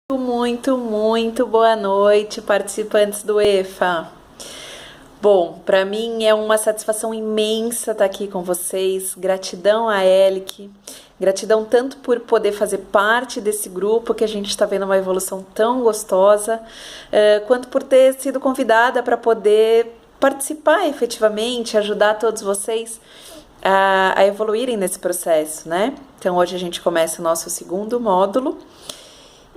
Muito boa noite, participantes do EFA. Bom, para mim é uma satisfação imensa estar aqui com vocês. Gratidão a Elic, gratidão tanto por poder fazer parte desse grupo, que a gente está vendo uma evolução tão gostosa, quanto por ter sido convidada para poder participar efetivamente, ajudar todos vocês a evoluírem nesse processo, né? Então hoje a gente começa o nosso segundo módulo.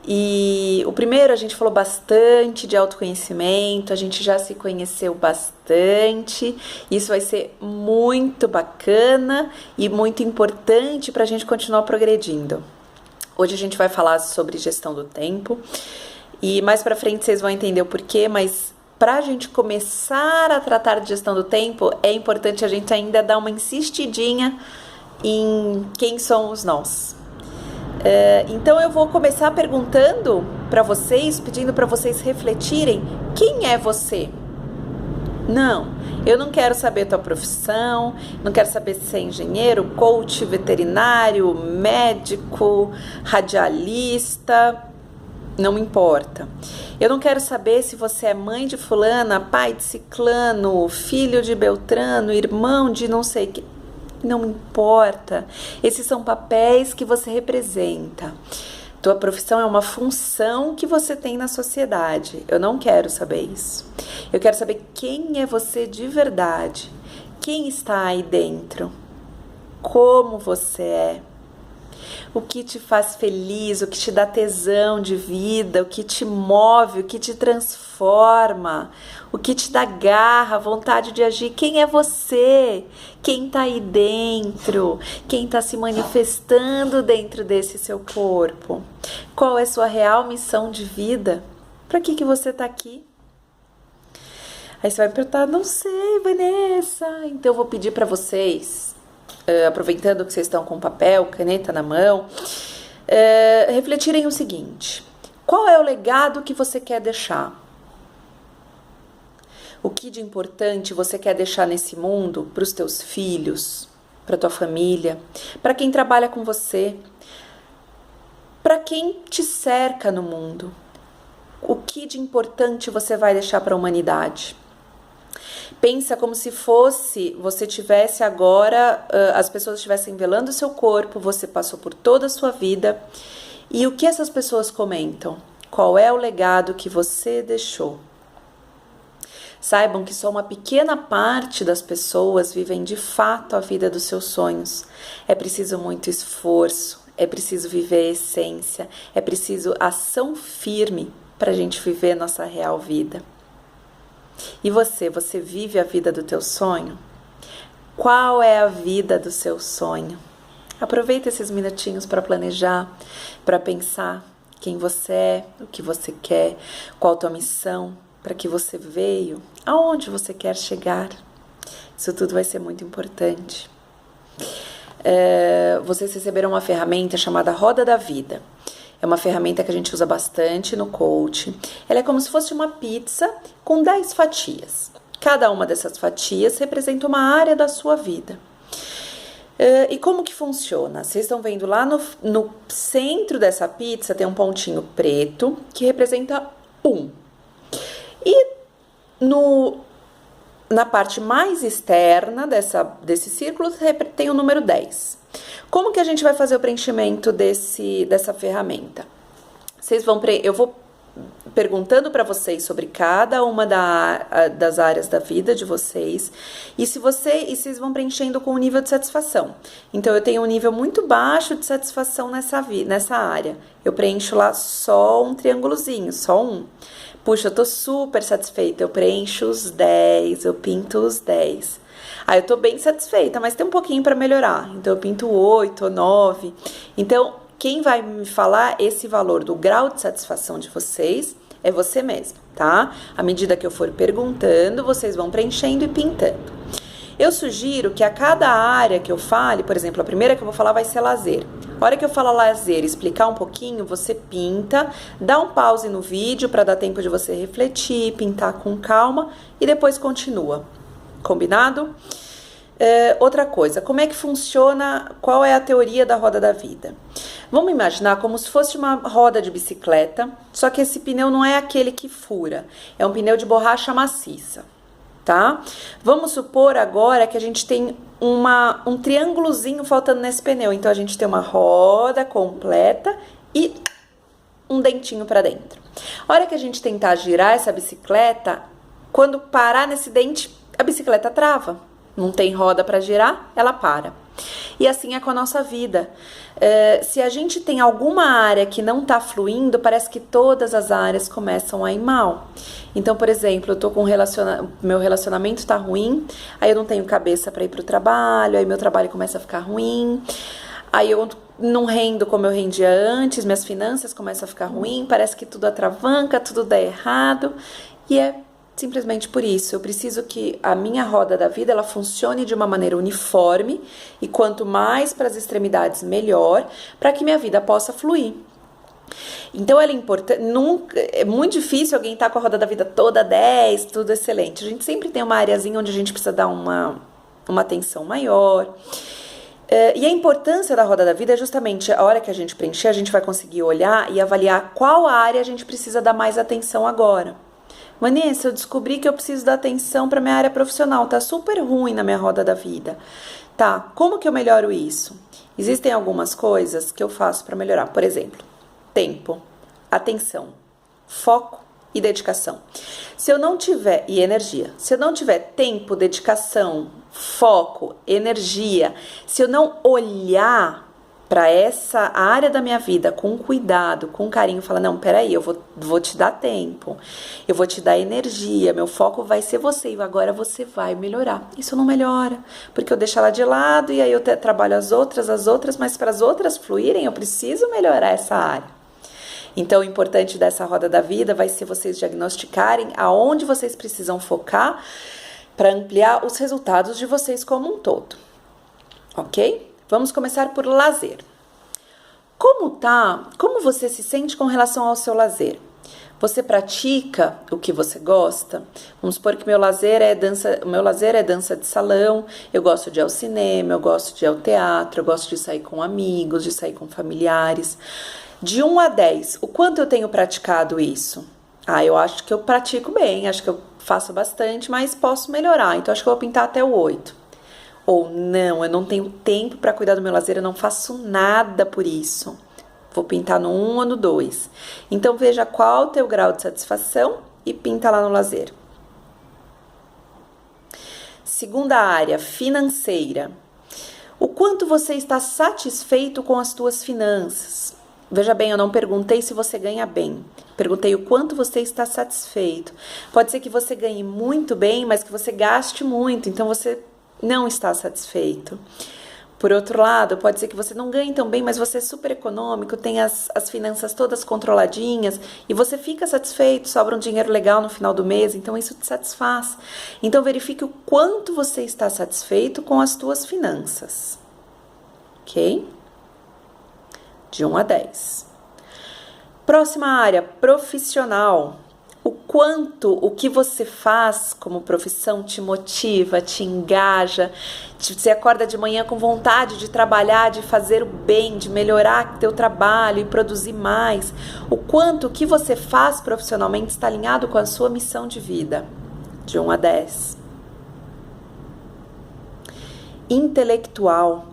E o primeiro a gente falou bastante de autoconhecimento, a gente já se conheceu bastante, isso vai ser muito bacana e muito importante para a gente continuar progredindo. Hoje a gente vai falar sobre gestão do tempo e mais para frente vocês vão entender o porquê, mas para a gente começar a tratar de gestão do tempo é importante a gente ainda dar uma insistidinha em quem somos nós. Então eu vou começar perguntando para vocês, pedindo para vocês refletirem: quem é você? Não, eu não quero saber a tua profissão, não quero saber se você é engenheiro, coach, veterinário, médico, radialista, não me importa. Eu não quero saber se você é mãe de fulana, pai de ciclano, filho de beltrano, irmão de não sei o que. Não importa, esses são papéis que você representa. Tua profissão é uma função que você tem na sociedade. Eu não quero saber isso. Eu quero saber quem é você de verdade. Quem está aí dentro? Como você é? O que te faz feliz, o que te dá tesão de vida, o que te move, o que te transforma, o que te dá garra, vontade de agir. Quem é você? Quem está aí dentro? Quem está se manifestando dentro desse seu corpo? Qual é a sua real missão de vida? Para que você está aqui? Aí você vai perguntar: não sei, Vanessa. Então eu vou pedir para vocês, aproveitando que vocês estão com papel, caneta na mão, refletirem o seguinte: qual é o legado que você quer deixar? O que de importante você quer deixar nesse mundo para os teus filhos, para tua família, para quem trabalha com você, para quem te cerca no mundo? O que de importante você vai deixar para a humanidade? Pensa como se fosse, você tivesse agora, as pessoas estivessem velando o seu corpo, você passou por toda a sua vida, e o que essas pessoas comentam? Qual é o legado que você deixou? Saibam que só uma pequena parte das pessoas vivem de fato a vida dos seus sonhos. É preciso muito esforço, é preciso viver a essência, é preciso ação firme para a gente viver nossa real vida. E você vive a vida do teu sonho? Qual é a vida do seu sonho? Aproveita esses minutinhos para planejar, para pensar quem você é, o que você quer, qual a tua missão, para que você veio, aonde você quer chegar. Isso tudo vai ser muito importante. Vocês receberam uma ferramenta chamada Roda da Vida. É uma ferramenta que a gente usa bastante no coaching. Ela é como se fosse uma pizza com 10 fatias. Cada uma dessas fatias representa uma área da sua vida. E como que funciona? Vocês estão vendo lá no centro dessa pizza tem um pontinho preto que representa 1. E na parte mais externa desse círculo tem o número 10. Como que a gente vai fazer o preenchimento dessa ferramenta? Eu vou perguntando para vocês sobre cada uma das áreas da vida de vocês e vocês vão preenchendo com um nível de satisfação. Então eu tenho um nível muito baixo de satisfação nessa área. Eu preencho lá só um triângulozinho, só um. Puxa, eu tô super satisfeita, eu preencho os 10, eu pinto os 10. Eu tô bem satisfeita, mas tem um pouquinho para melhorar. Então eu pinto 8 ou 9. Então, quem vai me falar esse valor do grau de satisfação de vocês é você mesmo, tá? À medida que eu for perguntando, vocês vão preenchendo e pintando. Eu sugiro que a cada área que eu fale, por exemplo, a primeira que eu vou falar vai ser lazer. A hora que eu falar lazer e explicar um pouquinho, você pinta, dá um pause no vídeo para dar tempo de você refletir, pintar com calma e depois continua. Combinado? Outra coisa, como é que funciona, qual é a teoria da roda da vida? Vamos imaginar como se fosse uma roda de bicicleta, só que esse pneu não é aquele que fura, é um pneu de borracha maciça, tá? Vamos supor agora que a gente tem um triângulozinho faltando nesse pneu, então a gente tem uma roda completa e um dentinho para dentro. A hora que a gente tentar girar essa bicicleta, quando parar nesse dente, a bicicleta trava. Não tem roda para girar, ela para. E assim é com a nossa vida. Se a gente tem alguma área que não está fluindo, parece que todas as áreas começam a ir mal. Então, por exemplo, eu tô com meu relacionamento tá ruim, aí eu não tenho cabeça para ir pro trabalho, aí meu trabalho começa a ficar ruim, aí eu não rendo como eu rendia antes, minhas finanças começam a ficar ruim, parece que tudo atravanca, tudo dá errado, e é simplesmente por isso. Eu preciso que a minha roda da vida ela funcione de uma maneira uniforme e quanto mais para as extremidades, melhor, para que minha vida possa fluir. Então ela é importante, é muito difícil alguém estar com a roda da vida toda 10, tudo excelente. A gente sempre tem uma areazinha onde a gente precisa dar uma atenção maior. E a importância da roda da vida é justamente a hora que a gente preencher, a gente vai conseguir olhar e avaliar qual área a gente precisa dar mais atenção agora. Vanessa, eu descobri que eu preciso dar atenção para minha área profissional, tá super ruim na minha roda da vida. Tá, como que eu melhoro isso? Existem algumas coisas que eu faço para melhorar. Por exemplo, tempo, atenção, foco e dedicação. Se eu não tiver, e energia, se eu não tiver tempo, dedicação, foco, energia, se eu não olhar para essa área da minha vida com cuidado, com carinho, falar, não, peraí, eu vou te dar tempo, eu vou te dar energia, meu foco vai ser você e agora você vai melhorar. Isso não melhora, porque eu deixo ela de lado e aí eu trabalho as outras, mas para as outras fluírem, eu preciso melhorar essa área. Então, o importante dessa roda da vida vai ser vocês diagnosticarem aonde vocês precisam focar para ampliar os resultados de vocês como um todo, ok? Vamos começar por lazer. Como você se sente com relação ao seu lazer? Você pratica o que você gosta? Vamos supor que meu lazer é dança de salão, eu gosto de ir ao cinema, eu gosto de ir ao teatro, eu gosto de sair com amigos, de sair com familiares. De 1 a 10, o quanto eu tenho praticado isso? Eu acho que eu pratico bem, acho que eu faço bastante, mas posso melhorar, então acho que eu vou pintar até o 8. Ou não, eu não tenho tempo para cuidar do meu lazer, eu não faço nada por isso. Vou pintar no 1 ou no 2. Então veja qual o teu grau de satisfação e pinta lá no lazer. Segunda área, financeira. O quanto você está satisfeito com as tuas finanças? Veja bem, eu não perguntei se você ganha bem. Perguntei o quanto você está satisfeito. Pode ser que você ganhe muito bem, mas que você gaste muito. Então você não está satisfeito. Por outro lado, pode ser que você não ganhe tão bem, mas você é super econômico, tem as finanças todas controladinhas e você fica satisfeito, sobra um dinheiro legal no final do mês, então isso te satisfaz. Então verifique o quanto você está satisfeito com as tuas finanças. Ok? De 1 a 10. Próxima área, profissional. O quanto o que você faz como profissão te motiva, te engaja, você acorda de manhã com vontade de trabalhar, de fazer o bem, de melhorar teu trabalho e produzir mais. O quanto o que você faz profissionalmente está alinhado com a sua missão de vida. De 1 a 10. Intelectual.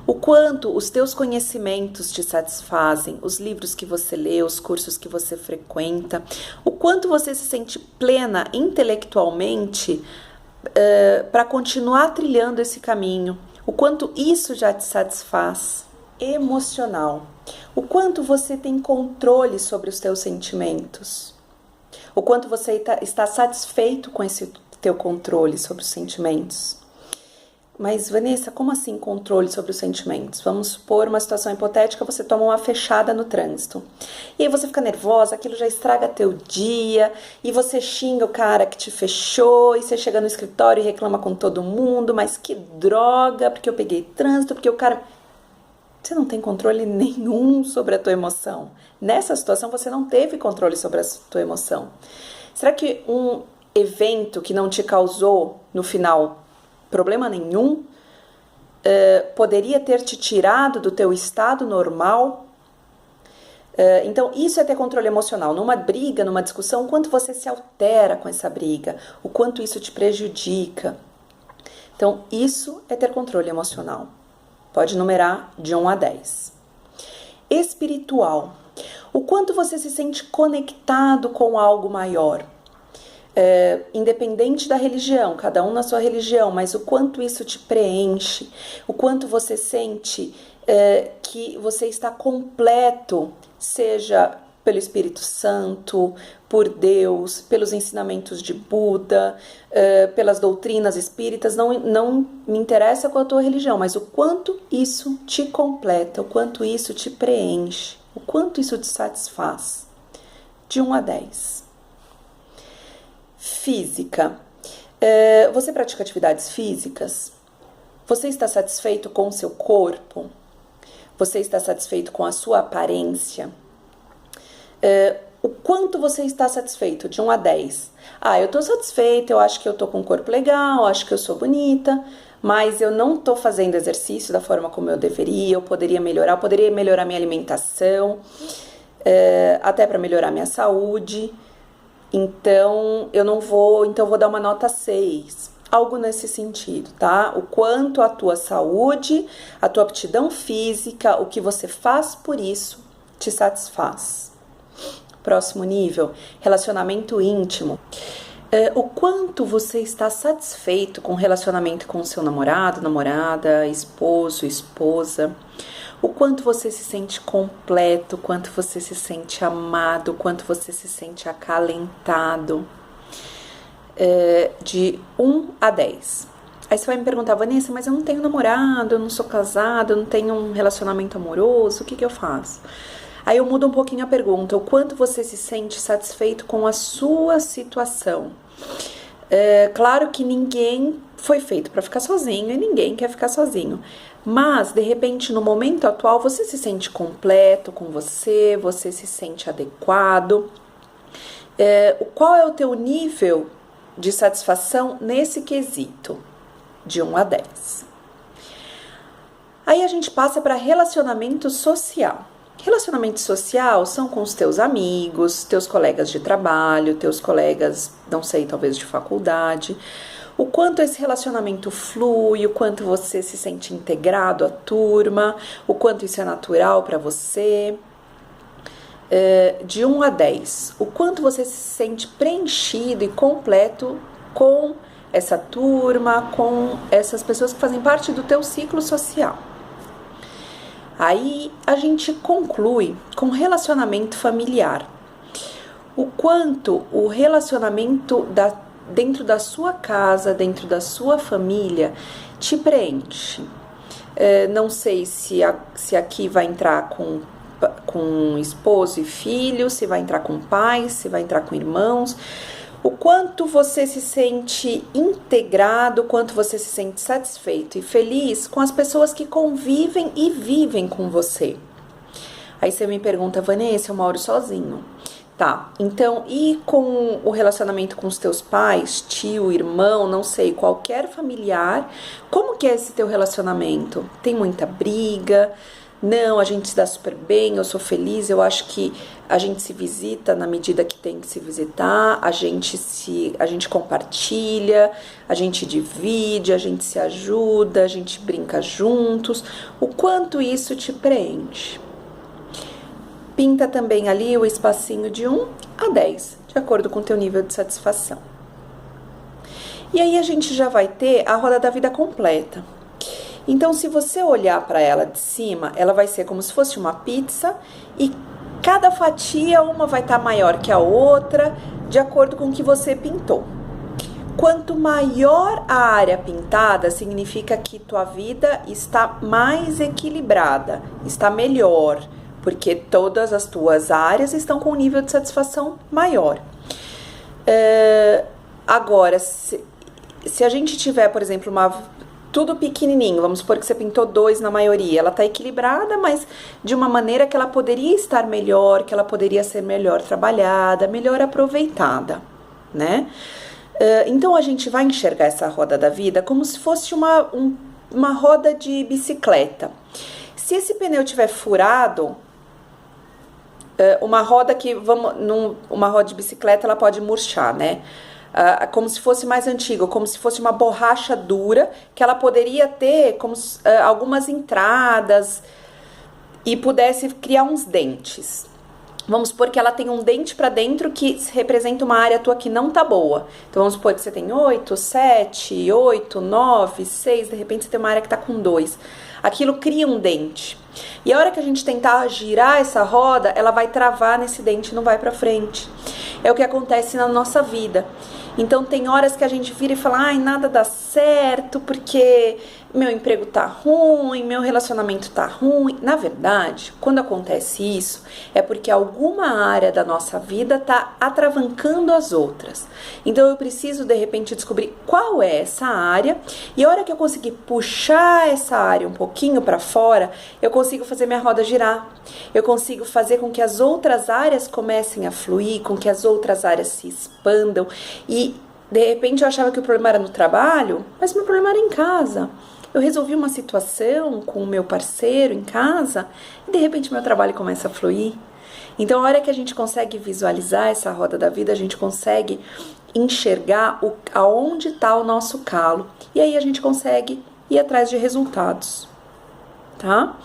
O quanto os teus conhecimentos te satisfazem, os livros que você lê, os cursos que você frequenta, o quanto você se sente plena intelectualmente para continuar trilhando esse caminho, o quanto isso já te satisfaz. Emocional. O quanto você tem controle sobre os teus sentimentos, o quanto você está satisfeito com esse teu controle sobre os sentimentos. Mas, Vanessa, como assim controle sobre os sentimentos? Vamos supor uma situação hipotética, você toma uma fechada no trânsito. E aí você fica nervosa, aquilo já estraga teu dia, e você xinga o cara que te fechou, e você chega no escritório e reclama com todo mundo, mas que droga, porque eu peguei trânsito, porque o cara... Você não tem controle nenhum sobre a tua emoção. Nessa situação, você não teve controle sobre a tua emoção. Será que um evento que não te causou, no final, problema nenhum, poderia ter te tirado do teu estado normal. Então, isso é ter controle emocional. Numa briga, numa discussão, o quanto você se altera com essa briga, o quanto isso te prejudica. Então, isso é ter controle emocional. Pode numerar de 1 a 10. Espiritual. O quanto você se sente conectado com algo maior. Independente da religião, cada um na sua religião, mas o quanto isso te preenche, o quanto você sente que você está completo, seja pelo Espírito Santo, por Deus, pelos ensinamentos de Buda, pelas doutrinas espíritas, não me interessa qual a tua religião, mas o quanto isso te completa, o quanto isso te preenche, o quanto isso te satisfaz. De 1 a 10. Física. Você pratica atividades físicas? Você está satisfeito com o seu corpo? Você está satisfeito com a sua aparência? O quanto você está satisfeito? De 1 a 10. Eu estou satisfeita, eu acho que eu estou com um corpo legal, acho que eu sou bonita, mas eu não estou fazendo exercício da forma como eu deveria, eu poderia melhorar minha alimentação, até para melhorar minha saúde. Então, vou dar uma nota 6. Algo nesse sentido, tá? O quanto a tua saúde, a tua aptidão física, o que você faz por isso, te satisfaz. Próximo nível, relacionamento íntimo. O quanto você está satisfeito com o relacionamento com o seu namorado, namorada, esposo, esposa. O quanto você se sente completo, o quanto você se sente amado, o quanto você se sente acalentado. De 1 a 10. Aí você vai me perguntar, Vanessa, mas eu não tenho namorado, eu não sou casada, eu não tenho um relacionamento amoroso, o que eu faço? Aí eu mudo um pouquinho a pergunta, o quanto você se sente satisfeito com a sua situação? Claro que ninguém foi feito para ficar sozinho e ninguém quer ficar sozinho. Mas, de repente, no momento atual, você se sente completo com você se sente adequado. Qual é o teu nível de satisfação nesse quesito? De 1 a 10. Aí a gente passa para relacionamento social. Relacionamento social são com os teus amigos, teus colegas de trabalho, teus colegas, não sei, talvez de faculdade. O quanto esse relacionamento flui, o quanto você se sente integrado à turma, o quanto isso é natural para você. De 1 a 10, o quanto você se sente preenchido e completo com essa turma, com essas pessoas que fazem parte do teu ciclo social. Aí a gente conclui com relacionamento familiar. O quanto o relacionamento dentro da sua casa, dentro da sua família, te preenche. Não sei se aqui vai entrar com esposo e filho, se vai entrar com pais, se vai entrar com irmãos. O quanto você se sente integrado, o quanto você se sente satisfeito e feliz com as pessoas que convivem e vivem com você. Aí você me pergunta, Vanessa, eu moro sozinho. Tá, então, e com o relacionamento com os teus pais, tio, irmão, não sei, qualquer familiar, como que é esse teu relacionamento? Tem muita briga? Não, a gente se dá super bem, eu sou feliz, eu acho que a gente se visita na medida que tem que se visitar, a gente compartilha, a gente divide, a gente se ajuda, a gente brinca juntos. O quanto isso te preenche? Pinta também ali o espacinho de 1 a 10, de acordo com o teu nível de satisfação. E aí a gente já vai ter a roda da vida completa. Então, se você olhar para ela de cima, ela vai ser como se fosse uma pizza e cada fatia, uma vai estar maior que a outra, de acordo com o que você pintou. Quanto maior a área pintada, significa que tua vida está mais equilibrada, está melhor, porque todas as tuas áreas estão com um nível de satisfação maior. Agora, se a gente tiver, por exemplo, tudo pequenininho, vamos supor que você pintou 2 na maioria, ela está equilibrada, mas de uma maneira que ela poderia estar melhor, que ela poderia ser melhor trabalhada, melhor aproveitada, né? Então a gente vai enxergar essa roda da vida como se fosse uma roda de bicicleta. Se esse pneu tiver furado, uma roda uma roda de bicicleta, ela pode murchar, né? Como se fosse mais antiga, como se fosse uma borracha dura, que ela poderia ter algumas entradas e pudesse criar uns dentes. Vamos supor que ela tem um dente para dentro que representa uma área tua que não tá boa. Então vamos supor que você tem 8, 7, 8, 9, 6, de repente você tem uma área que tá com 2. Aquilo cria um dente. E a hora que a gente tentar girar essa roda, ela vai travar nesse dente e não vai para frente. É o que acontece na nossa vida. Então tem horas que a gente vira e fala, ai, nada dá certo, porque meu emprego tá ruim, meu relacionamento tá ruim. Na verdade, quando acontece isso, é porque alguma área da nossa vida tá atravancando as outras. Então eu preciso, de repente, descobrir qual é essa área, e a hora que eu conseguir puxar essa área um pouquinho para fora, eu consigo fazer minha roda girar. Eu consigo fazer com que as outras áreas comecem a fluir, com que as outras áreas se expandam. E de repente eu achava que o problema era no trabalho, mas meu problema era em casa. Eu resolvi uma situação com o meu parceiro em casa e de repente meu trabalho começa a fluir. Então a hora que a gente consegue visualizar essa roda da vida, a gente consegue enxergar aonde está o nosso calo. E aí a gente consegue ir atrás de resultados, tá?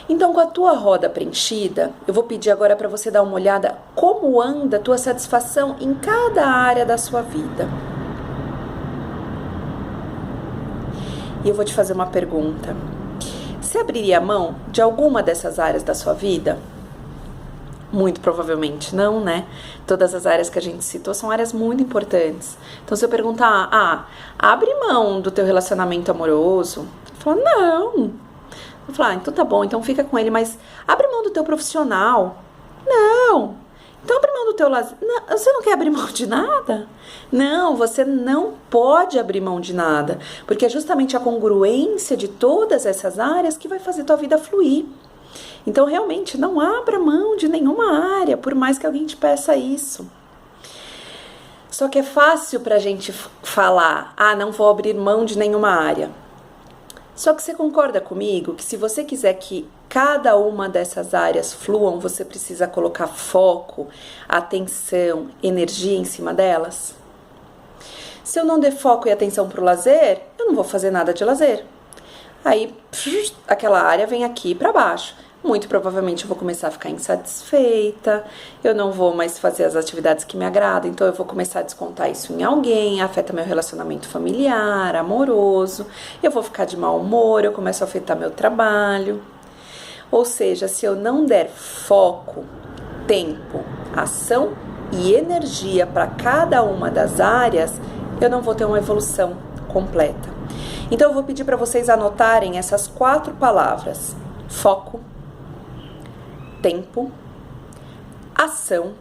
Então, com a tua roda preenchida, eu vou pedir agora para você dar uma olhada como anda a tua satisfação em cada área da sua vida. E eu vou te fazer uma pergunta. Você abriria mão de alguma dessas áreas da sua vida? Muito provavelmente não, né? Todas as áreas que a gente citou são áreas muito importantes. Então, se eu perguntar, abre mão do teu relacionamento amoroso? Fala, não. Eu falo, então tá bom, então fica com ele, mas abre mão do teu profissional. Não. Então abre mão do teu lazer. Não, você não quer abrir mão de nada? Não, você não pode abrir mão de nada, porque é justamente a congruência de todas essas áreas que vai fazer tua vida fluir. Então realmente não abra mão de nenhuma área, por mais que alguém te peça isso. Só que é fácil pra gente falar, não vou abrir mão de nenhuma área. Só que você concorda comigo que se você quiser que cada uma dessas áreas fluam, você precisa colocar foco, atenção, energia em cima delas? Se eu não der foco e atenção para o lazer, eu não vou fazer nada de lazer. Aí, aquela área vem aqui para baixo. Muito provavelmente eu vou começar a ficar insatisfeita, eu não vou mais fazer as atividades que me agradam, então eu vou começar a descontar isso em alguém, afeta meu relacionamento familiar, amoroso, eu vou ficar de mau humor, eu começo a afetar meu trabalho. Ou seja, se eu não der foco, tempo, ação e energia para cada uma das áreas, eu não vou ter uma evolução completa. Então eu vou pedir para vocês anotarem essas 4 palavras: foco, tempo, ação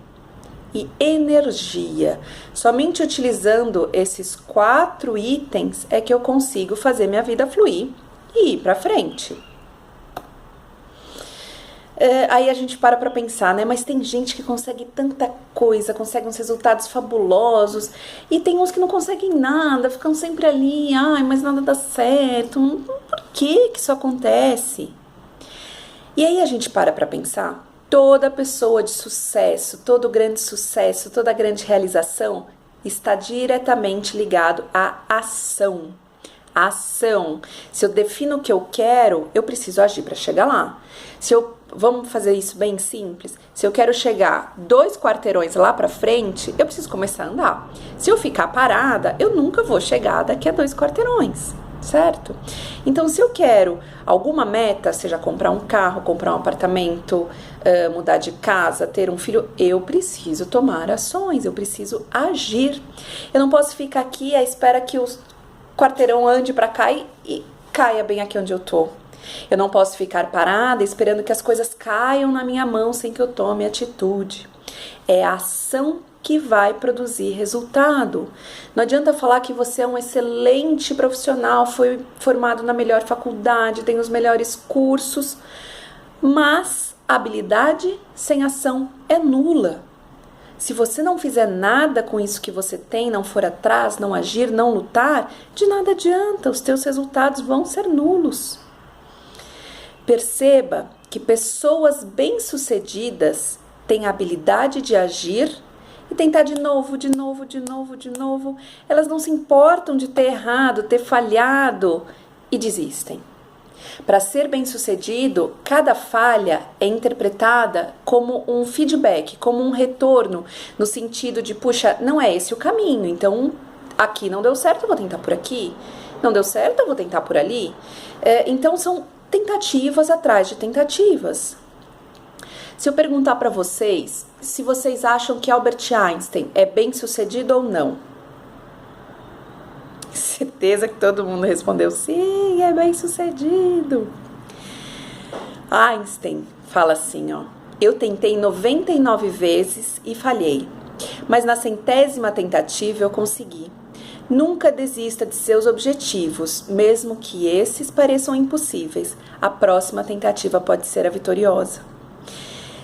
e energia. Somente utilizando esses 4 itens é que eu consigo fazer minha vida fluir e ir para frente. Aí a gente para pensar, né? Mas tem gente que consegue tanta coisa, consegue uns resultados fabulosos, e tem uns que não conseguem nada, ficam sempre ali, mas nada dá certo. Por que isso acontece? E aí a gente para pensar, toda pessoa de sucesso, todo grande sucesso, toda grande realização está diretamente ligado à ação. A ação. Se eu defino o que eu quero, eu preciso agir para chegar lá. Vamos fazer isso bem simples? Se eu quero chegar 2 quarteirões lá para frente, eu preciso começar a andar. Se eu ficar parada, eu nunca vou chegar daqui a 2 quarteirões. Certo? Então, se eu quero alguma meta, seja comprar um carro, comprar um apartamento, mudar de casa, ter um filho, eu preciso tomar ações, eu preciso agir. Eu não posso ficar aqui à espera que o quarteirão ande para cá e caia bem aqui onde eu tô. Eu não posso ficar parada esperando que as coisas caiam na minha mão sem que eu tome atitude. É a ação que vai produzir resultado. Não adianta falar que você é um excelente profissional, foi formado na melhor faculdade, tem os melhores cursos, mas habilidade sem ação é nula. Se você não fizer nada com isso que você tem, não for atrás, não agir, não lutar, de nada adianta, os teus resultados vão ser nulos. Perceba que pessoas bem-sucedidas têm a habilidade de agir e tentar de novo. Elas não se importam de ter errado, ter falhado e desistem. Para ser bem-sucedido, cada falha é interpretada como um feedback, como um retorno, no sentido de, puxa, não é esse o caminho, então aqui não deu certo, eu vou tentar por aqui. Não deu certo, eu vou tentar por ali. Então são tentativas atrás de tentativas. Se eu perguntar para vocês se vocês acham que Albert Einstein é bem-sucedido ou não, certeza que todo mundo respondeu sim, é bem-sucedido. Einstein fala assim, ó: eu tentei 99 vezes e falhei, mas na 100ª tentativa eu consegui. Nunca desista de seus objetivos, mesmo que esses pareçam impossíveis. A próxima tentativa pode ser a vitoriosa.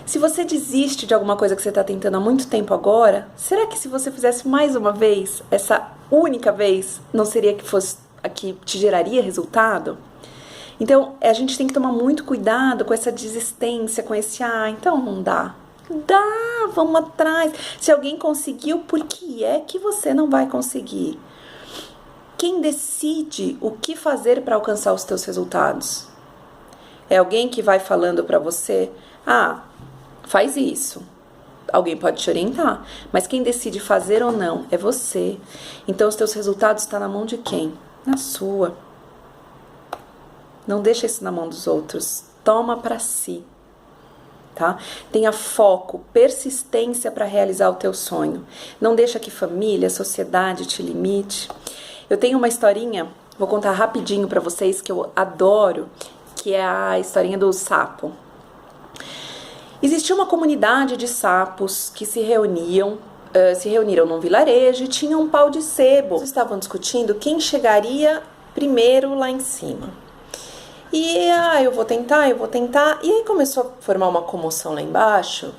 Se você desiste de alguma coisa que você está tentando há muito tempo agora, será que se você fizesse mais uma vez, essa única vez, não seria que fosse a que te geraria resultado? Então, a gente tem que tomar muito cuidado com essa desistência, com esse, então não dá. Dá, vamos atrás. Se alguém conseguiu, por que é que você não vai conseguir? Quem decide o que fazer para alcançar os teus resultados? É alguém que vai falando para você, faz isso. Alguém pode te orientar, mas quem decide fazer ou não é você. Então os teus resultados estão na mão de quem? Na sua. Não deixa isso na mão dos outros. Toma para si. Tá? Tenha foco, persistência para realizar o teu sonho. Não deixa que família, sociedade te limite. Eu tenho uma historinha, vou contar rapidinho para vocês, que eu adoro, que é a historinha do sapo. Existia uma comunidade de sapos que se reuniram num vilarejo e tinham um pau de sebo. Eles estavam discutindo quem chegaria primeiro lá em cima. E eu vou tentar. E aí começou a formar uma comoção lá embaixo,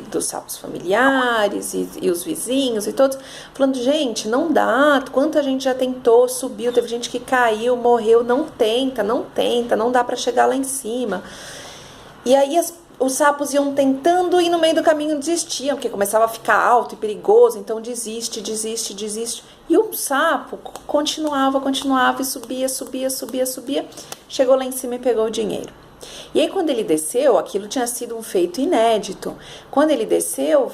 dos sapos familiares e os vizinhos e todos, falando, gente, não dá, quanta gente já tentou, subiu, teve gente que caiu, morreu, não tenta, não dá pra chegar lá em cima. E aí os sapos iam tentando e no meio do caminho desistiam, porque começava a ficar alto e perigoso, então desiste. E o sapo continuava e subia, chegou lá em cima e pegou o dinheiro. E aí quando ele desceu, aquilo tinha sido um feito inédito. Quando ele desceu,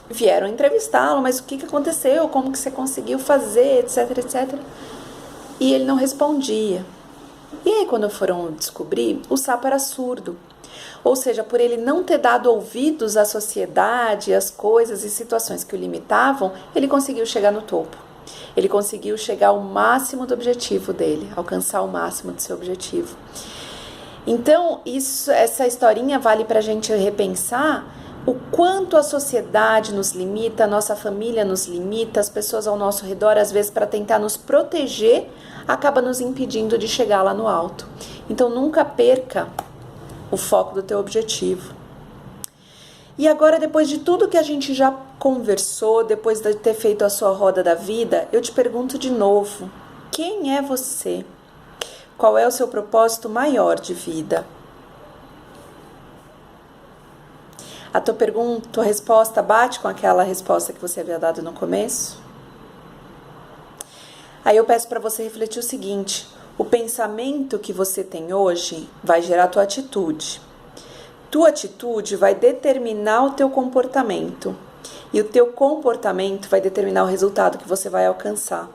vieram entrevistá-lo, mas o que aconteceu, como que você conseguiu fazer, etc. E ele não respondia. E aí quando foram descobrir, o sapo era surdo. Ou seja, por ele não ter dado ouvidos à sociedade, às coisas e situações que o limitavam, ele conseguiu chegar no topo. Ele conseguiu chegar ao máximo do objetivo dele, alcançar o máximo do seu objetivo. Então, essa historinha vale para a gente repensar o quanto a sociedade nos limita, a nossa família nos limita, as pessoas ao nosso redor, às vezes, para tentar nos proteger, acaba nos impedindo de chegar lá no alto. Então, nunca perca o foco do teu objetivo. E agora, depois de tudo que a gente já conversou, depois de ter feito a sua roda da vida, eu te pergunto de novo, quem é você? Qual é o seu propósito maior de vida? A tua resposta bate com aquela resposta que você havia dado no começo? Aí eu peço para você refletir o seguinte: o pensamento que você tem hoje vai gerar tua atitude. Tua atitude vai determinar o teu comportamento. E o teu comportamento vai determinar o resultado que você vai alcançar.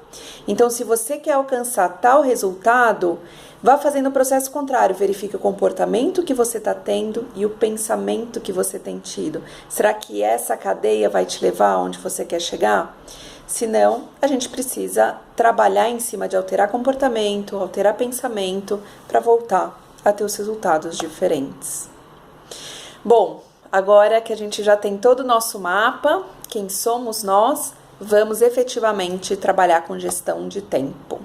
Então, se você quer alcançar tal resultado, vá fazendo o processo contrário. Verifique o comportamento que você está tendo e o pensamento que você tem tido. Será que essa cadeia vai te levar aonde você quer chegar? Se não, a gente precisa trabalhar em cima de alterar comportamento, alterar pensamento, para voltar a ter os resultados diferentes. Bom, agora que a gente já tem todo o nosso mapa, quem somos nós, vamos efetivamente trabalhar com gestão de tempo.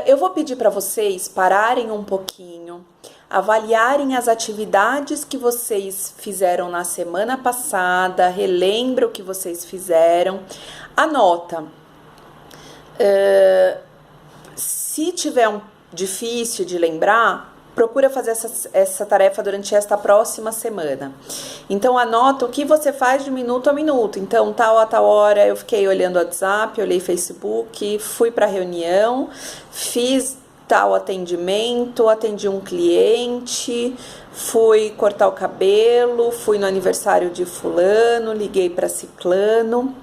Eu vou pedir para vocês pararem um pouquinho, avaliarem as atividades que vocês fizeram na semana passada, relembra o que vocês fizeram, anota. Se tiver difícil de lembrar, procura fazer essa tarefa durante esta próxima semana. Então, anota o que você faz de minuto a minuto. Então, tal a tal hora eu fiquei olhando o WhatsApp, olhei Facebook, fui para a reunião, fiz tal atendimento, atendi um cliente, fui cortar o cabelo, fui no aniversário de fulano, liguei para ciclano.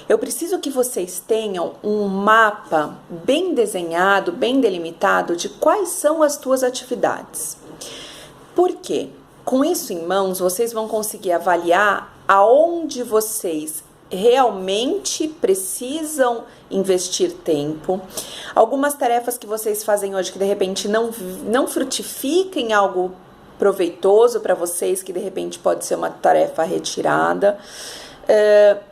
Eu preciso que vocês tenham um mapa bem desenhado, bem delimitado de quais são as tuas atividades. Por quê? Com isso em mãos, vocês vão conseguir avaliar aonde vocês realmente precisam investir tempo. Algumas tarefas que vocês fazem hoje que de repente não frutificam em algo proveitoso para vocês, que de repente pode ser uma tarefa retirada.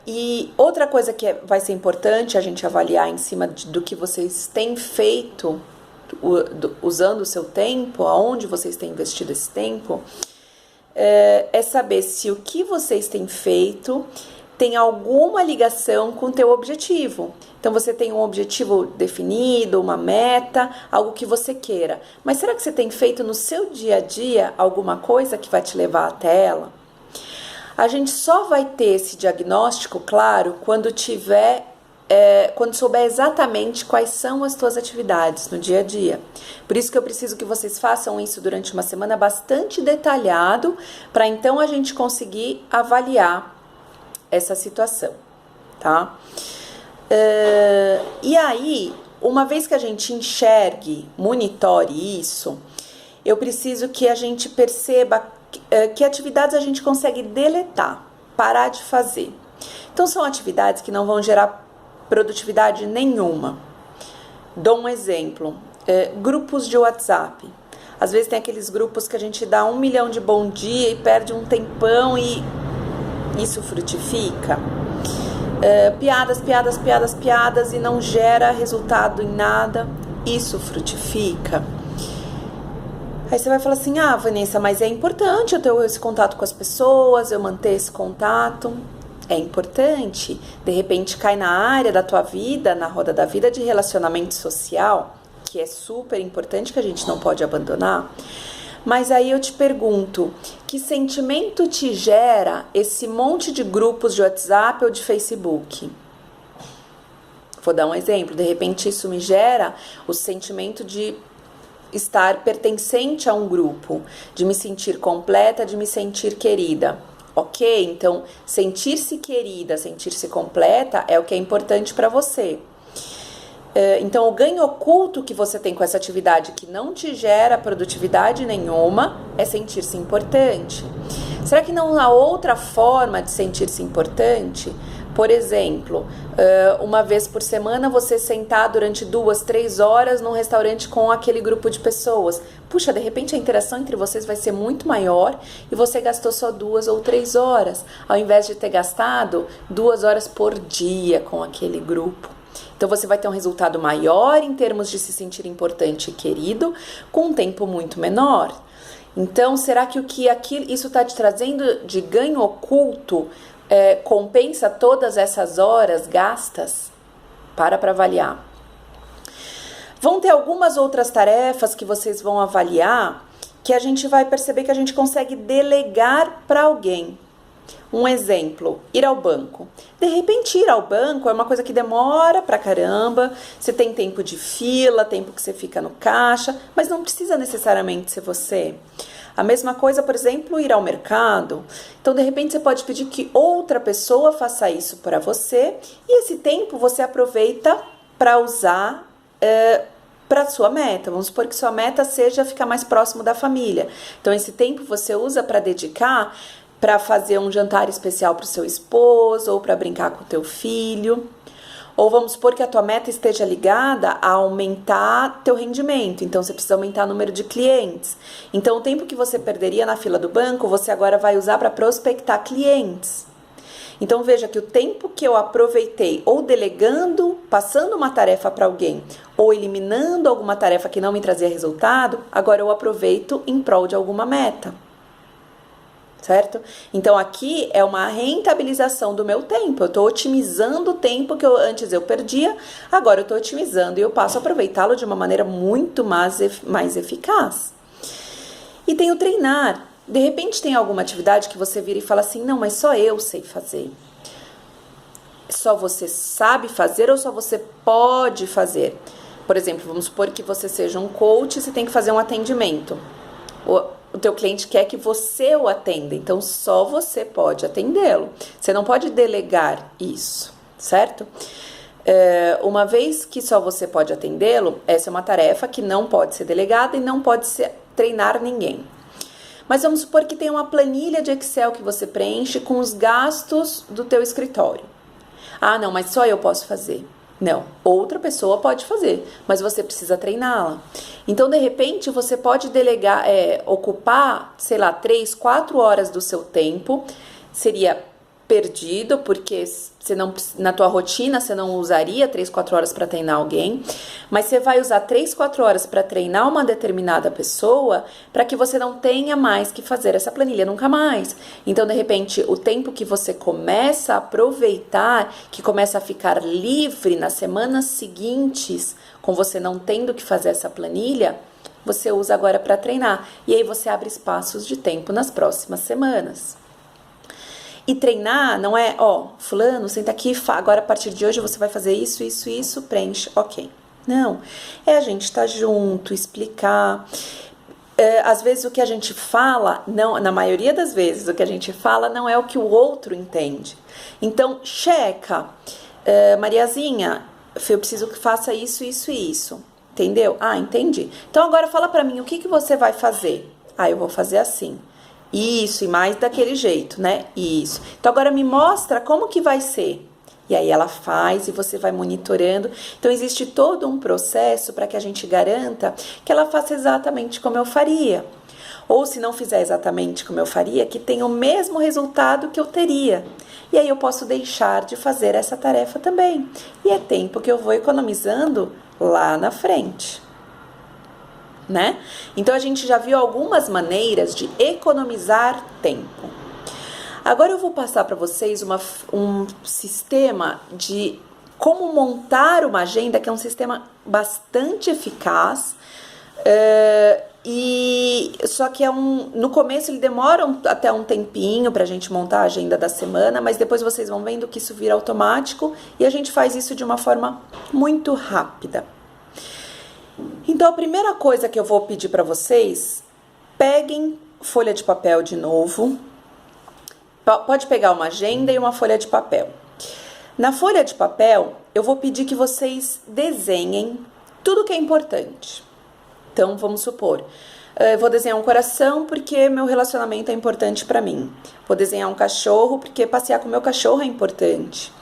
E outra coisa que vai ser importante a gente avaliar em cima do que vocês têm feito usando o seu tempo, aonde vocês têm investido esse tempo, é saber se o que vocês têm feito tem alguma ligação com o teu objetivo. Então você tem um objetivo definido, uma meta, algo que você queira. Mas será que você tem feito no seu dia a dia alguma coisa que vai te levar até ela? A gente só vai ter esse diagnóstico, claro, quando souber exatamente quais são as tuas atividades no dia a dia. Por isso que eu preciso que vocês façam isso durante uma semana bastante detalhado, para então a gente conseguir avaliar essa situação, tá? E aí, uma vez que a gente enxergue, monitore isso, eu preciso que a gente perceba que atividades a gente consegue deletar, parar de fazer. Então, são atividades que não vão gerar produtividade nenhuma. Dou um exemplo, grupos de WhatsApp. Às vezes tem aqueles grupos que a gente dá 1 milhão de bom dia e perde um tempão e isso frutifica. Piadas e não gera resultado em nada, isso frutifica. Aí você vai falar assim, Vanessa, mas é importante eu ter esse contato com as pessoas, eu manter esse contato. É importante, de repente cai na área da tua vida, na roda da vida de relacionamento social, que é super importante, que a gente não pode abandonar. Mas aí eu te pergunto, que sentimento te gera esse monte de grupos de WhatsApp ou de Facebook? Vou dar um exemplo, de repente isso me gera o sentimento de estar pertencente a um grupo, de me sentir completa, de me sentir querida. Ok? Então, sentir-se querida, sentir-se completa é o que é importante para você. Então, o ganho oculto que você tem com essa atividade que não te gera produtividade nenhuma é sentir-se importante. Será que não há outra forma de sentir-se importante? Por exemplo, uma vez por semana você sentar durante 2, 3 horas num restaurante com aquele grupo de pessoas. Puxa, de repente a interação entre vocês vai ser muito maior e você gastou só 2 ou 3 horas, ao invés de ter gastado 2 horas por dia com aquele grupo. Então você vai ter um resultado maior em termos de se sentir importante e querido, com um tempo muito menor. Então, será que isso está te trazendo de ganho oculto compensa todas essas horas gastas? Para avaliar. Vão ter algumas outras tarefas que vocês vão avaliar que a gente vai perceber que a gente consegue delegar para alguém. Um exemplo, ir ao banco. De repente, ir ao banco é uma coisa que demora pra caramba, você tem tempo de fila, tempo que você fica no caixa, mas não precisa necessariamente ser você. A mesma coisa, por exemplo, ir ao mercado. Então, de repente, você pode pedir que outra pessoa faça isso para você e esse tempo você aproveita para usar para sua meta. Vamos supor que sua meta seja ficar mais próximo da família. Então, esse tempo você usa para dedicar para fazer um jantar especial para o seu esposo ou para brincar com o teu filho. Ou vamos supor que a tua meta esteja ligada a aumentar teu rendimento. Então, você precisa aumentar o número de clientes. Então, o tempo que você perderia na fila do banco, você agora vai usar para prospectar clientes. Então veja que o tempo que eu aproveitei ou delegando, passando uma tarefa para alguém, ou eliminando alguma tarefa que não me trazia resultado, agora eu aproveito em prol de alguma meta. Certo? Então aqui é uma rentabilização do meu tempo. Eu estou otimizando o tempo que antes eu perdia, agora eu estou otimizando e eu passo a aproveitá-lo de uma maneira muito mais eficaz. E tem o treinar. De repente tem alguma atividade que você vira e fala assim, não, mas só eu sei fazer. Só você sabe fazer ou só você pode fazer? Por exemplo, vamos supor que você seja um coach e você tem que fazer um atendimento. O teu cliente quer que você o atenda, então só você pode atendê-lo. Você não pode delegar isso, certo? Uma vez que só você pode atendê-lo, essa é uma tarefa que não pode ser delegada e não pode treinar ninguém. Mas vamos supor que tem uma planilha de Excel que você preenche com os gastos do teu escritório. Ah, não, mas só eu posso fazer. Não, outra pessoa pode fazer, mas você precisa treiná-la. Então, de repente, você pode delegar, ocupar, sei lá, 3, 4 horas do seu tempo. Seria perdido, porque você não, na tua rotina você não usaria 3, 4 horas para treinar alguém, mas você vai usar 3, 4 horas para treinar uma determinada pessoa para que você não tenha mais que fazer essa planilha nunca mais. Então, de repente, o tempo que você começa a aproveitar, que começa a ficar livre nas semanas seguintes, com você não tendo que fazer essa planilha, você usa agora para treinar. E aí você abre espaços de tempo nas próximas semanas. E treinar não é, fulano, senta aqui, agora a partir de hoje você vai fazer isso, preenche, ok. Não, é a gente estar junto, explicar. Às vezes o que a gente fala, não, na maioria das vezes o que a gente fala não é o que o outro entende. Então, checa, Mariazinha, eu preciso que faça isso. Entendeu? Ah, entendi. Então agora fala pra mim, o que você vai fazer? Ah, eu vou fazer assim. Isso, e mais daquele jeito, né? Isso. Então, agora me mostra como que vai ser. E aí ela faz e você vai monitorando. Então, existe todo um processo para que a gente garanta que ela faça exatamente como eu faria. Ou, se não fizer exatamente como eu faria, que tenha o mesmo resultado que eu teria. E aí eu posso deixar de fazer essa tarefa também. E é tempo que eu vou economizando lá na frente. Né? Então a gente já viu algumas maneiras de economizar tempo. Agora eu vou passar para vocês um sistema de como montar uma agenda, que é um sistema bastante eficaz, só que no começo ele demora até um tempinho para a gente montar a agenda da semana, mas depois vocês vão vendo que isso vira automático e a gente faz isso de uma forma muito rápida. Então, a primeira coisa que eu vou pedir para vocês, peguem folha de papel de novo. Pode pegar uma agenda e uma folha de papel. Na folha de papel, eu vou pedir que vocês desenhem tudo que é importante. Então, vamos supor, eu vou desenhar um coração porque meu relacionamento é importante para mim. Vou desenhar um cachorro porque passear com meu cachorro é importante.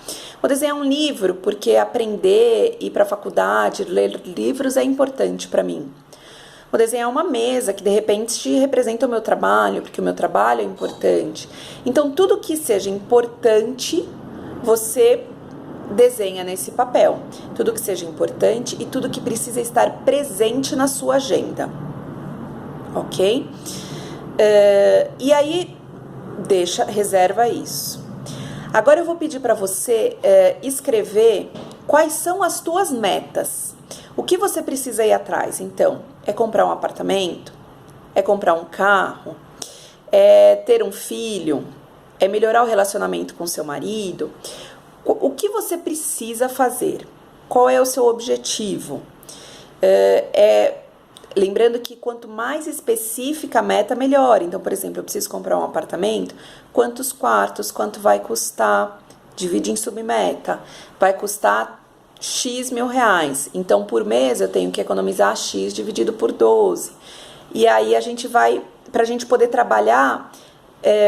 Vou desenhar um livro porque aprender, ir para a faculdade, ler livros é importante para mim. Vou desenhar uma mesa que de repente representa o meu trabalho, porque o meu trabalho é importante. Então, tudo que seja importante, você desenha nesse papel. Tudo que seja importante e tudo que precisa estar presente na sua agenda. Ok? E aí, reserva isso. Agora eu vou pedir para você escrever quais são as tuas metas. O que você precisa ir atrás? Então, é comprar um apartamento? É comprar um carro? É ter um filho? É melhorar o relacionamento com seu marido? O que você precisa fazer? Qual é o seu objetivo? Lembrando que quanto mais específica a meta, melhor. Então, por exemplo, eu preciso comprar um apartamento. Quantos quartos? Quanto vai custar? Divide em submeta. Vai custar X mil reais. Então, por mês, eu tenho que economizar X dividido por 12. E aí, a gente vai, para a gente poder trabalhar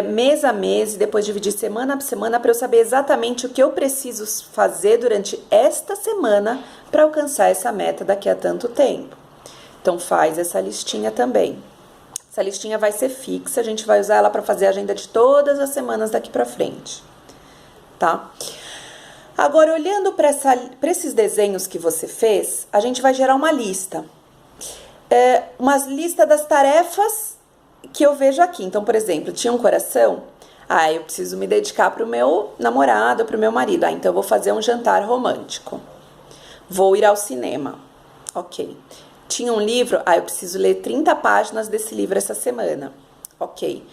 mês a mês e depois dividir semana por semana para eu saber exatamente o que eu preciso fazer durante esta semana para alcançar essa meta daqui a tanto tempo. Então, faz essa listinha também. Essa listinha vai ser fixa, a gente vai usar ela para fazer a agenda de todas as semanas daqui para frente. tá? Agora, olhando para esses desenhos que você fez, a gente vai gerar uma lista. Uma lista das tarefas que eu vejo aqui. Então, por exemplo, tinha um coração. Eu preciso me dedicar para o meu namorado, para o meu marido. Então eu vou fazer um jantar romântico. Vou ir ao cinema. Ok. Tinha um livro. Eu preciso ler 30 páginas desse livro essa semana. Ok.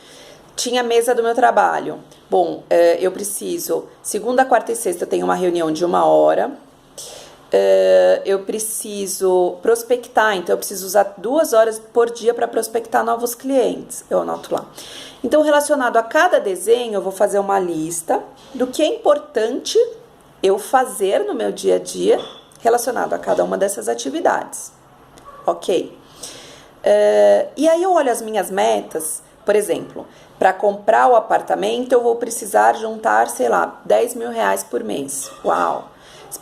Tinha a mesa do meu trabalho. Bom, eu preciso... Segunda, quarta e sexta eu tenho uma reunião de 1 hora. Eu preciso prospectar. Então, eu preciso usar 2 horas por dia para prospectar novos clientes. Eu anoto lá. Então, relacionado a cada desenho, eu vou fazer uma lista do que é importante eu fazer no meu dia a dia relacionado a cada uma dessas atividades. Ok? E aí, eu olho as minhas metas. Por exemplo, para comprar o apartamento, eu vou precisar juntar, sei lá, 10 mil reais por mês. Uau!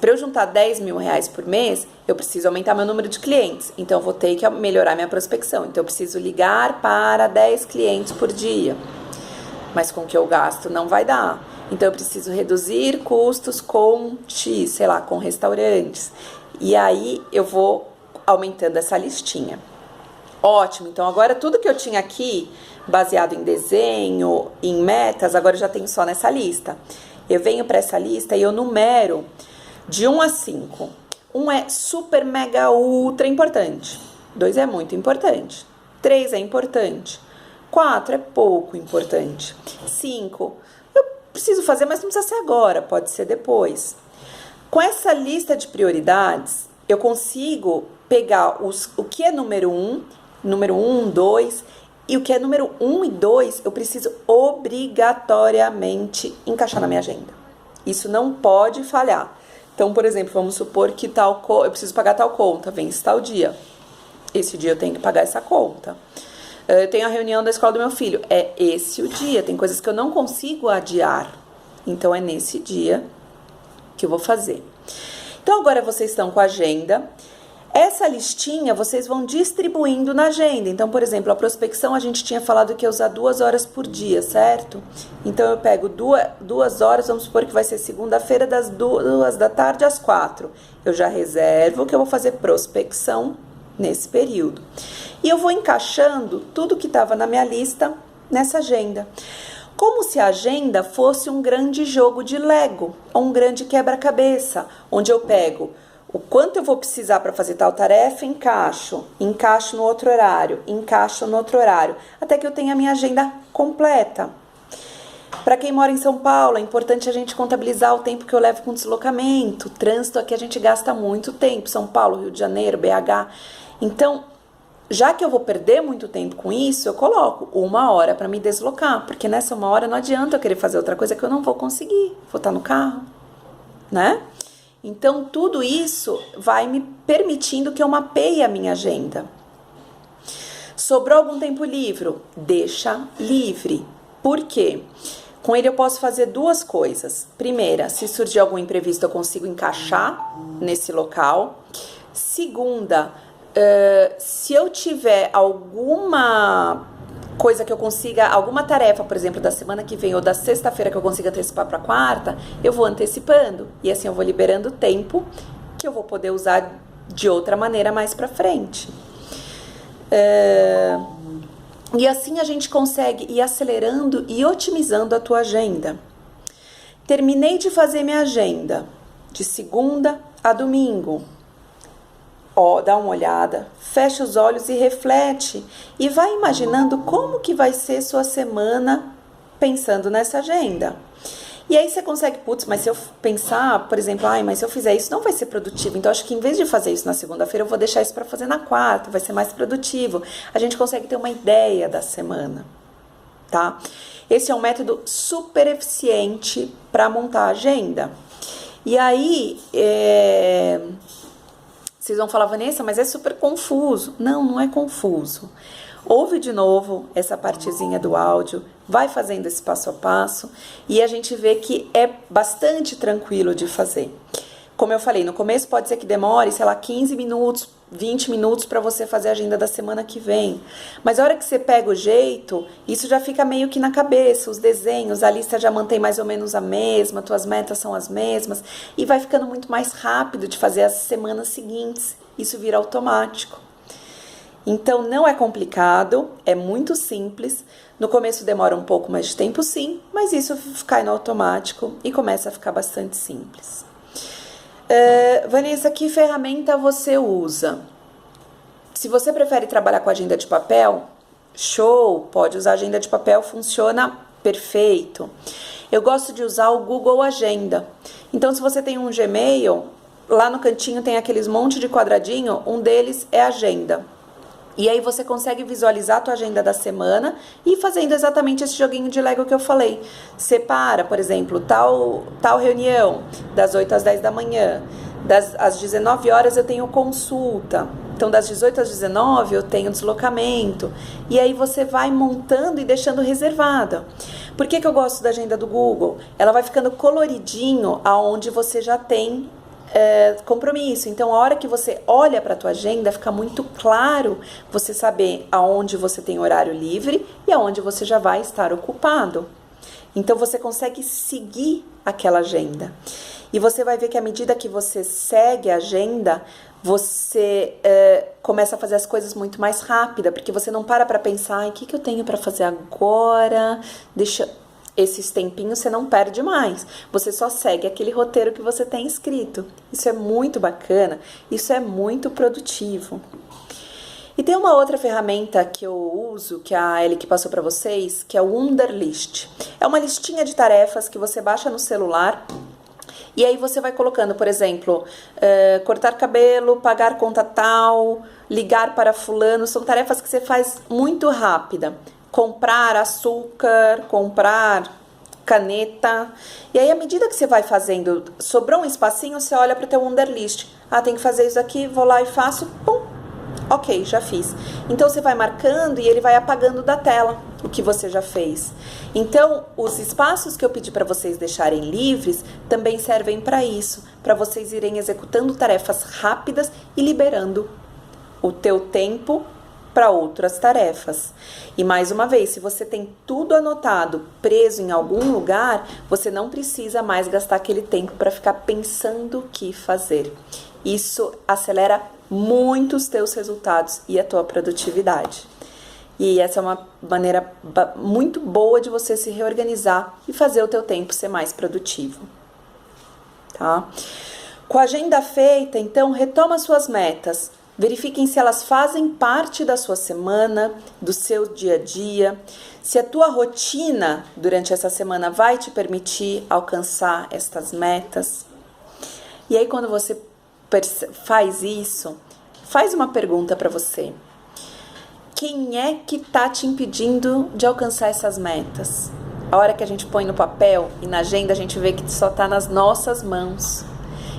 Para eu juntar 10 mil reais por mês, eu preciso aumentar meu número de clientes. Então, eu vou ter que melhorar minha prospecção. Então, eu preciso ligar para 10 clientes por dia. Mas com o que eu gasto não vai dar. Então, eu preciso reduzir custos com X, sei lá, com restaurantes. E aí, eu vou aumentando essa listinha. Ótimo, então agora tudo que eu tinha aqui, baseado em desenho, em metas, agora eu já tenho só nessa lista. Eu venho para essa lista e eu numero de 1 a 5. 1 é super, mega, ultra importante. 2 é muito importante. 3 é importante. 4 é pouco importante. 5, eu preciso fazer, mas não precisa ser agora, pode ser depois. Com essa lista de prioridades, eu consigo pegar o que é número 1, 2, e o que é número 1 e 2, eu preciso obrigatoriamente encaixar na minha agenda. Isso não pode falhar. Então, por exemplo, vamos supor que eu preciso pagar tal conta, vence tal dia. Esse dia eu tenho que pagar essa conta. Eu tenho a reunião da escola do meu filho. É esse o dia. Tem coisas que eu não consigo adiar. Então, é nesse dia que eu vou fazer. Então, agora vocês estão com a agenda. Essa listinha vocês vão distribuindo na agenda. Então, por exemplo, a prospecção a gente tinha falado que ia usar 2 horas por dia, certo? Então, eu pego 2 horas, vamos supor que vai ser segunda-feira das 2 da tarde às 4. Eu já reservo que eu vou fazer prospecção nesse período. E eu vou encaixando tudo que estava na minha lista nessa agenda. Como se a agenda fosse um grande jogo de Lego, ou um grande quebra-cabeça, onde eu pego o quanto eu vou precisar para fazer tal tarefa, encaixo no outro horário, até que eu tenha a minha agenda completa. Para quem mora em São Paulo, é importante a gente contabilizar o tempo que eu levo com deslocamento. O trânsito aqui a gente gasta muito tempo, São Paulo, Rio de Janeiro, BH. Então, já que eu vou perder muito tempo com isso, eu coloco 1 hora para me deslocar, porque nessa 1 hora não adianta eu querer fazer outra coisa que eu não vou conseguir, vou estar no carro, né? Então, tudo isso vai me permitindo que eu mapeie a minha agenda. Sobrou algum tempo livre? Deixa livre. Por quê? Com ele eu posso fazer 2 coisas. Primeira, se surgir algum imprevisto, eu consigo encaixar nesse local. Segunda, se eu tiver alguma coisa que eu consiga, alguma tarefa, por exemplo, da semana que vem ou da sexta-feira que eu consiga antecipar para quarta, eu vou antecipando. E assim eu vou liberando tempo que eu vou poder usar de outra maneira mais para frente. E assim a gente consegue ir acelerando e otimizando a tua agenda. Terminei de fazer minha agenda de segunda a domingo. Dá uma olhada, fecha os olhos e reflete. E vai imaginando como que vai ser sua semana pensando nessa agenda. E aí você consegue, mas se eu pensar, por exemplo, mas se eu fizer isso não vai ser produtivo. Então, acho que em vez de fazer isso na segunda-feira, eu vou deixar isso para fazer na quarta, vai ser mais produtivo. A gente consegue ter uma ideia da semana, tá? Esse é um método super eficiente para montar a agenda. E aí, vocês vão falar, Vanessa, mas é super confuso. Não, não é confuso. Ouve de novo essa partezinha do áudio, vai fazendo esse passo a passo e a gente vê que é bastante tranquilo de fazer. como eu falei, no começo pode ser que demore, sei lá, 15 minutos, 20 minutos para você fazer a agenda da semana que vem. Mas a hora que você pega o jeito, isso já fica meio que na cabeça, os desenhos, a lista já mantém mais ou menos a mesma, tuas metas são as mesmas, e vai ficando muito mais rápido de fazer as semanas seguintes. Isso vira automático. Então não é complicado, é muito simples. No começo demora um pouco mais de tempo, sim, mas isso cai no automático e começa a ficar bastante simples. Vanessa, que ferramenta você usa? Se você prefere trabalhar com agenda de papel, show, pode usar agenda de papel, funciona perfeito. Eu gosto de usar o Google Agenda. Então, se você tem um Gmail, lá no cantinho tem aqueles monte de quadradinho, um deles é agenda. E aí você consegue visualizar a tua agenda da semana e ir fazendo exatamente esse joguinho de Lego que eu falei. Separa, por exemplo, tal reunião das 8 às 10 da manhã. Às 19 horas eu tenho consulta. Então, das 18 às 19 eu tenho deslocamento. E aí você vai montando e deixando reservada. Por que eu gosto da agenda do Google? Ela vai ficando coloridinho aonde você já tem compromisso. Então, a hora que você olha para a tua agenda, fica muito claro você saber aonde você tem horário livre e aonde você já vai estar ocupado. Então, você consegue seguir aquela agenda. E você vai ver que à medida que você segue a agenda, você começa a fazer as coisas muito mais rápida, porque você não para pensar, o que eu tenho para fazer agora? Esses tempinhos você não perde mais, você só segue aquele roteiro que você tem escrito. Isso é muito bacana, isso é muito produtivo. E tem uma outra ferramenta que eu uso, que a Ellie passou para vocês, que é o Wunderlist. É uma listinha de tarefas que você baixa no celular e aí você vai colocando, por exemplo, cortar cabelo, pagar conta tal, ligar para fulano, são tarefas que você faz muito rápida. Comprar açúcar, comprar caneta. E aí, à medida que você vai fazendo, sobrou um espacinho, você olha para o teu Wunderlist. Tem que fazer isso aqui, vou lá e faço, pum, ok, já fiz. Então, você vai marcando e ele vai apagando da tela o que você já fez. Então, os espaços que eu pedi para vocês deixarem livres também servem para isso, para vocês irem executando tarefas rápidas e liberando o teu tempo para outras tarefas. E mais uma vez, se você tem tudo anotado, preso em algum lugar, você não precisa mais gastar aquele tempo para ficar pensando o que fazer. Isso acelera muito os teus resultados e a tua produtividade. E essa é uma maneira muito boa de você se reorganizar e fazer o teu tempo ser mais produtivo. Tá? Com a agenda feita, então, retoma suas metas. Verifiquem se elas fazem parte da sua semana, do seu dia a dia, se a tua rotina durante essa semana vai te permitir alcançar estas metas. E aí, quando você faz isso, faz uma pergunta para você. Quem é que está te impedindo de alcançar essas metas? A hora que a gente põe no papel e na agenda, a gente vê que só está nas nossas mãos.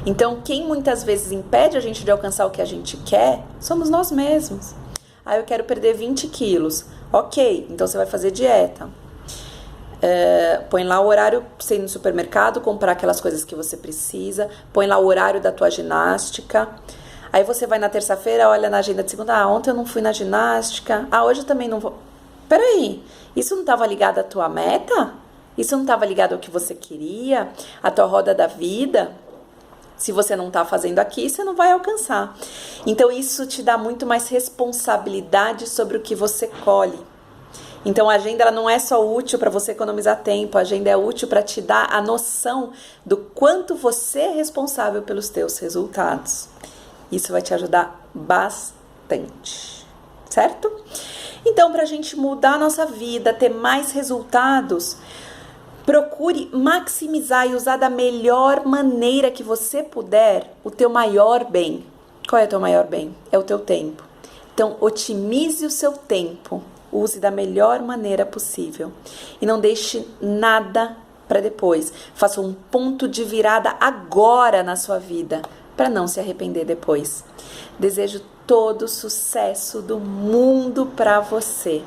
Então, quem muitas vezes impede a gente de alcançar o que a gente quer, somos nós mesmos. Eu quero perder 20 quilos. Ok, então você vai fazer dieta. Põe lá o horário para você ir no supermercado, comprar aquelas coisas que você precisa. Põe lá o horário da tua ginástica. Aí você vai na terça-feira, olha na agenda de segunda. Ontem eu não fui na ginástica. Hoje eu também não vou. Peraí, isso não estava ligado à tua meta? Isso não estava ligado ao que você queria? À tua roda da vida? Se você não está fazendo aqui, você não vai alcançar. Então, isso te dá muito mais responsabilidade sobre o que você colhe. Então, a agenda ela não é só útil para você economizar tempo, a agenda é útil para te dar a noção do quanto você é responsável pelos teus resultados. Isso vai te ajudar bastante, certo? Então, para a gente mudar a nossa vida, ter mais resultados, procure maximizar e usar da melhor maneira que você puder o teu maior bem. Qual é o teu maior bem? É o teu tempo. Então, otimize o seu tempo. Use da melhor maneira possível. E não deixe nada para depois. Faça um ponto de virada agora na sua vida, para não se arrepender depois. Desejo todo o sucesso do mundo para você.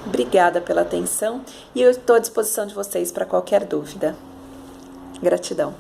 Obrigada pela atenção e eu estou à disposição de vocês para qualquer dúvida. Gratidão.